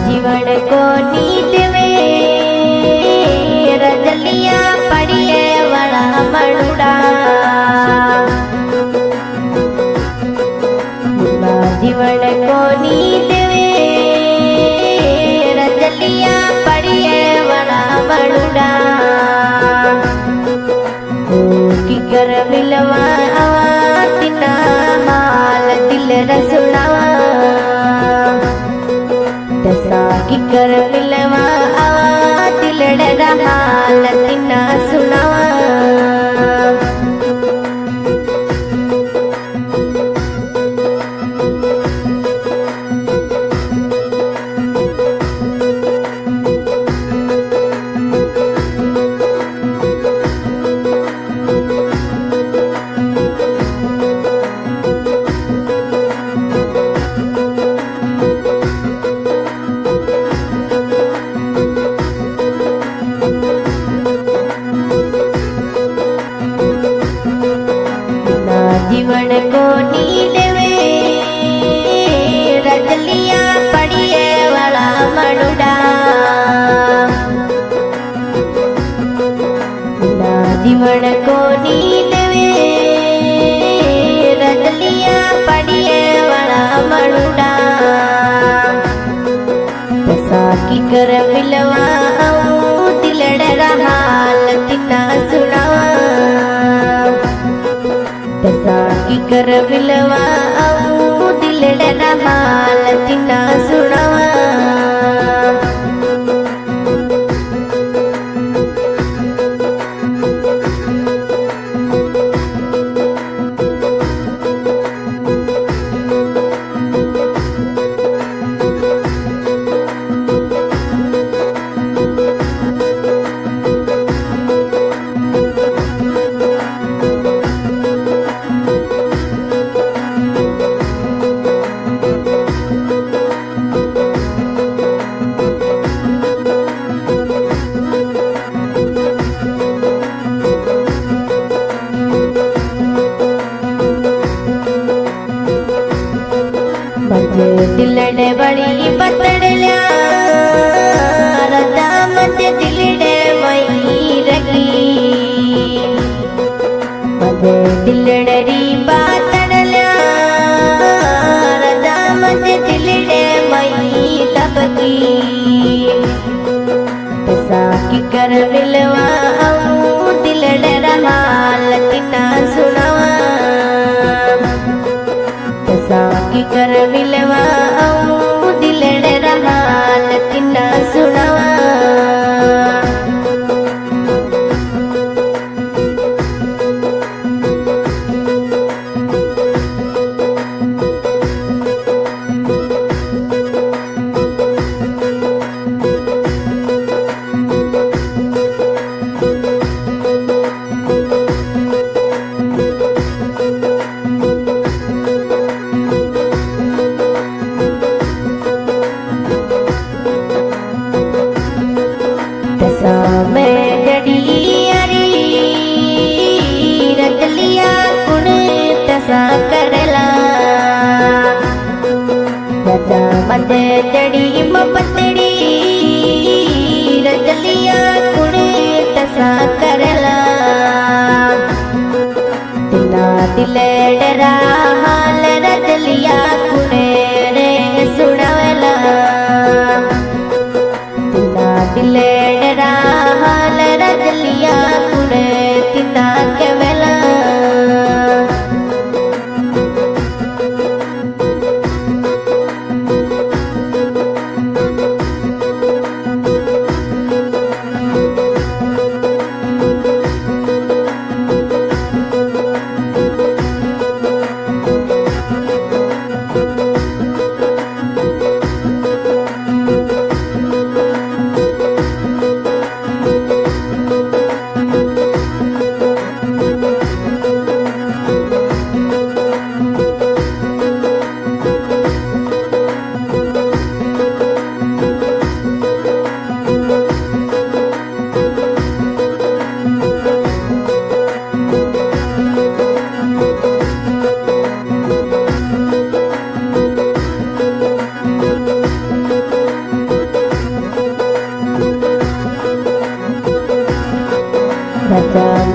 जीवन को नींद में रजलिया पड़िए बड़ा मनुड़ा जीवन को नींद में रजलिया पड़िए बड़ा मनुड़ा की कर मिलवा तिना हाल दिल रसुड़ावा दसा की कर मिलवा दिल हाल तिना सुनावा जीवन को नींद में रजलिया पड़िए वाला मनुड़ा जीवन को नींद में रजलिया पड़िए वाला मनुड़ा दसा की कर मिलवा दिल हाल तिना सुनावा दसा की कर मिलवा दिल हाल तिना सुनावा मजे दिलड़े बड़ी पतड़ल्या रजा मजे दिलड़े वही रगी मजे दिलड़री पातड़ल्या रजा मजे दिलड़े वही तबगी दसा की कर मिलवा दिलड़े हाल तिना सुनावा दसा की कर मिलवा दिल हाल तिना सुनावा मैं जड़ी अरी रजलिया कुण तसा करला रजा मते जड़ी मपतड़ी रजलिया कुण तसा करला तिना दिल डरा हाल रजलिया कुण रे सुनावला तिना दिल हाल रजलिया कुण तिना के वेला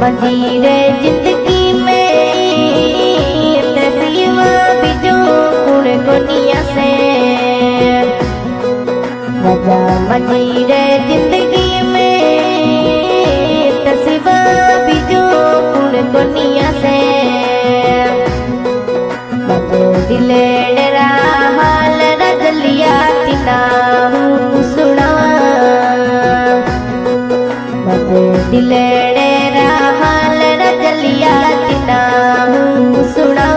मजीरे जिंदगी में तस्वीर बिजो कुड़ दुनिया से रजा मजीरे जिंदगी में तस्वीर बिजो कुड़ दुनिया से दिले डरा हाल रजलिया तिना सुना दिले डरा हाल रजलिया तिना सुना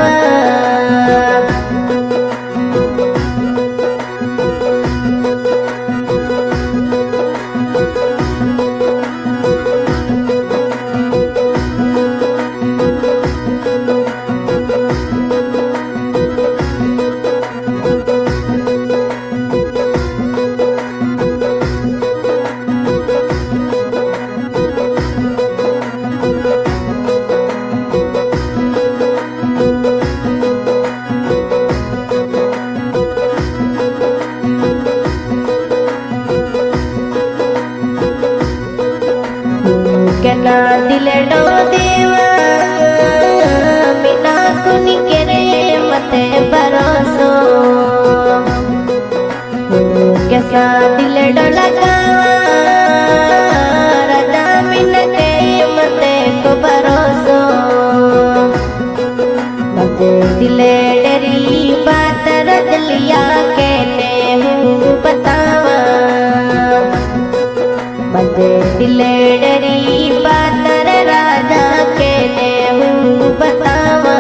केना दिल डो देवा मिना कुनी केरे मते भरोसो कैसा दिल डो लगावा राजा मिन के मते को भरोसो मते दिल डरी बात रजलिया के ने हूँ बतावा मते दिल डरी बातर राजा के ने हूँ बतावा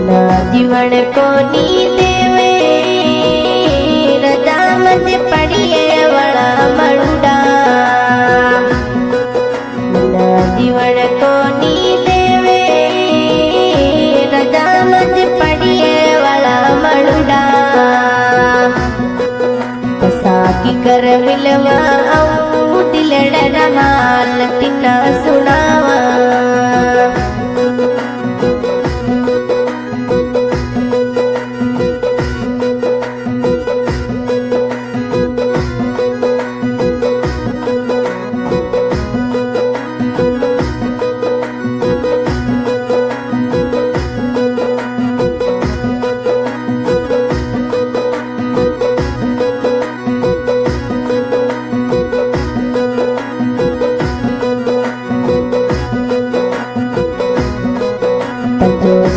ना जीवन को नी देवे रजा मत पड़िए बड़ा मरुड़ा ना जीवन को नी देवे रजा मत पड़िए बड़ा मरुड़ा की कर मिलवा आऊं दिल डरा हाल तिना सुनावा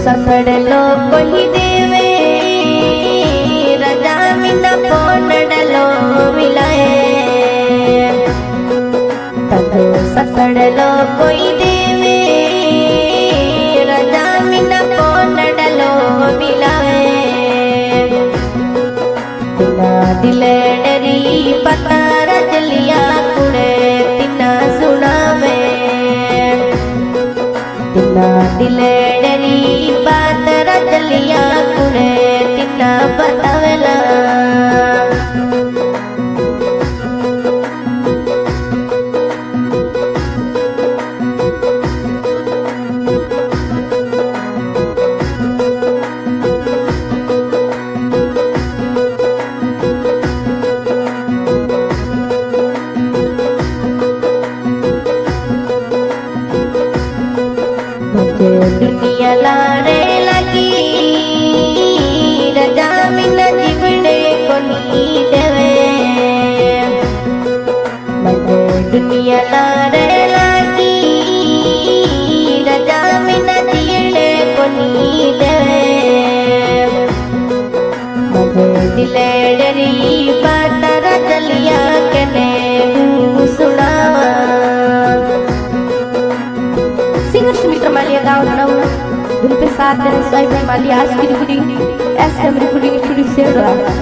सफड़ लो कोई देवे रजा मिना पोनडलो मिलाए ततो सफड़ लो कोई देवे रजा मिना पोनडलो मिलाए तिना दिल डरी पता रजलिया कुड़े तिना सुनावे तिना दिल डरी बात रजलिया कुड़े तिना बतावला दुनिया लारे लगी रजा मिन जीवने को नी देवे दुनिया लारे लगी रजा मिन जीवने को नी देवे दिले डरी बात रजलिया के ने सुनावा सिंगर सुमित्रा मालिया गाँव नौला धुन पे साथ देने स्वाइब मालिया आज की रिकॉर्डिंग SM रिकॉर्डिंग स्टूडियो से हो रहा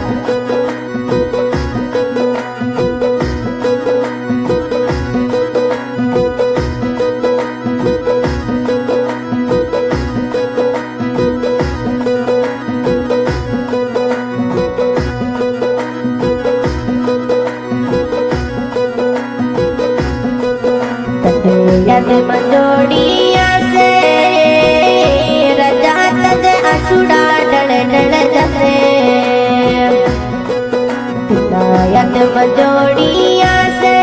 याद मंजोड़िया से रजा तज असुड़ा डल डल जसे याद मंजोड़िया से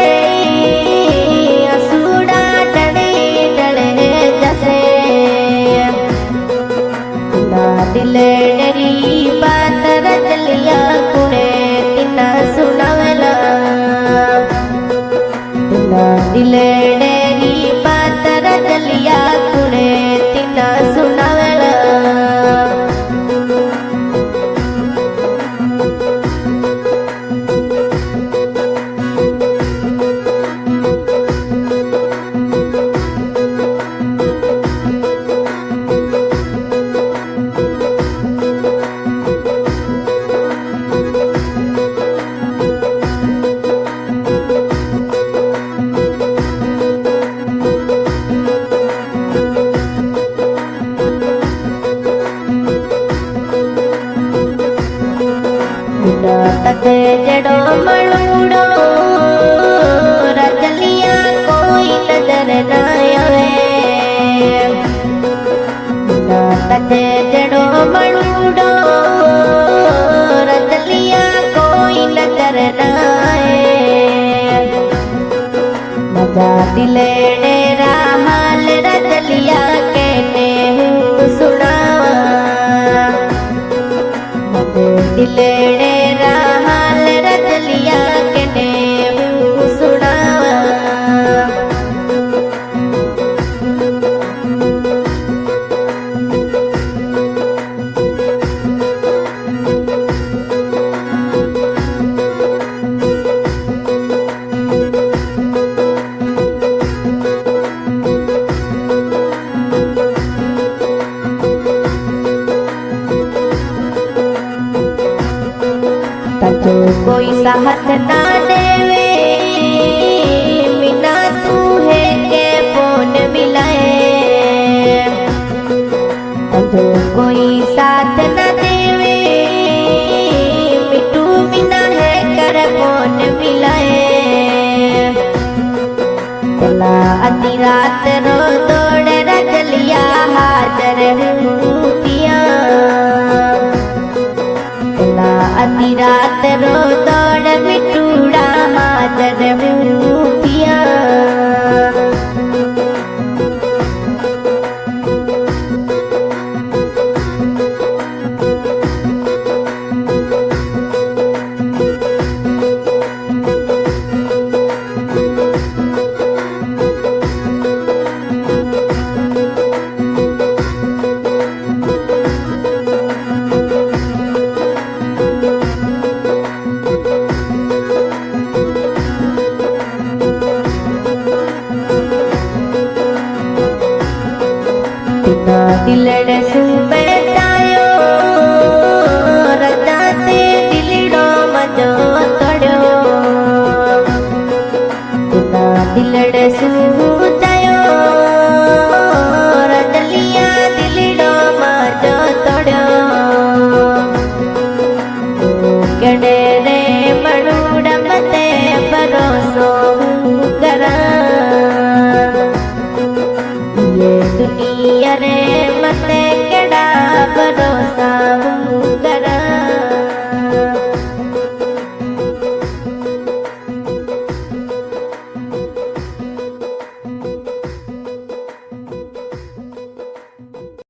दिलेरी बात रजलिया कुड़े तिना सुनावेला दिलेरी बात रजलिया कुड़े तिना सुनावेला तके जड़ो मड़ूड़ो रजलिया कोई नजर न आवे तके जड़ो मड़ूड़ो रजलिया कोई नजर न आए मजा दिले डेरा हाल रजलिया कहने सुनावा दिले हाल रजलिया कहने सुनावा तू कोई साहस ना देवे मिना तू है के फोन मिलाए तू कोई साथ न देवे मिटू मिना है कर फोन मिलाए चला अति रात रो दौड़ रजलिया हाजर पिया अति रात रो दौड़ मिटूड़ा हाजर पिया